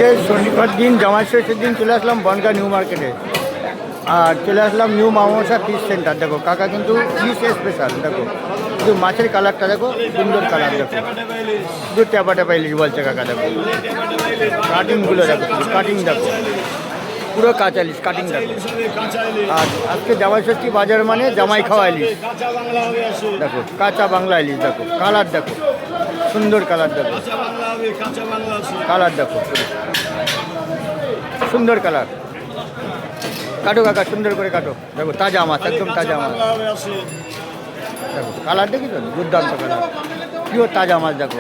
আজকে শনিবার দিন জামাই ষষ্ঠীর দিন চলে আসলাম বনগাঁ নিউ মার্কেটে। আর চলে আসলাম নিউ মামসা ফিশ সেন্টার। দেখো কাকা কিন্তু ফিশ স্পেশাল। দেখো শুধু মাছের কালারটা দেখো, সুন্দর কালার দেখো, শুধু ট্যাপা ট্যাপা ইলিশ বলছে কাকা। দেখো কাটিংগুলো দেখো, কাটিং দেখো, পুরো কাঁচা ইলিশ কাটিং দেখো। আর আজকে জামাই ষষ্ঠী বাজার মানে জামাই খাওয়া ইলিশ। দেখো কাঁচা বাংলা ইলিশ, দেখো কালার দেখো, সুন্দর কালার দেখো, কালার দেখো, সুন্দর কালার। কাটো কাকা, সুন্দর করে কাটো। দেখো তাজা মাছ, একদম তাজা মাছ। দেখো কালার দেখি তো, দুর্দান্ত কালার, পিওর তাজা মাছ। দেখো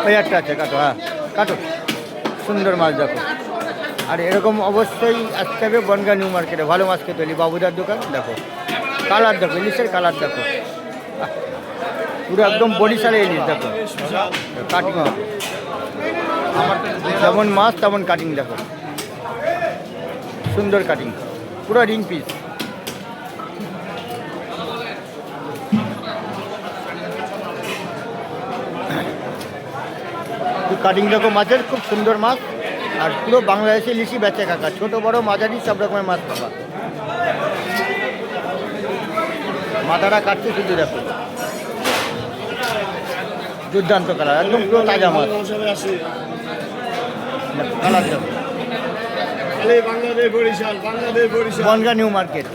ওই একটা আছে, কাটো, হ্যাঁ কাটো, সুন্দর মাছ দেখো। আর এরকম অবশ্যই আসতে হবে বনগাঁ নিউ মার্কেটে, ভালো মাছ খেতে হলে বাবুদার দোকান। দেখো কালার দেখো, ইলিশের কালার দেখো, পুরো একদম বরিশালে ইলিশ। দেখো কাটিং হবে, যেমন মাছ তেমন কাটিং। দেখো সুন্দর কাটিং, পুরো রিং পিস। কাটিং দেখো মাছের, খুব সুন্দর মাছ। আর পুরো বাংলাদেশি ইলিশই বেচে কাকা, ছোট বড় মাঝারি সব রকমের মাছ পাবা। মাথাটা কাটছে শুধু, দেখো দুর্দান্ত কালার, একদম পুরো তাজা মাছ। কালার দেখো, বনগাঁ নিউ মার্কেট।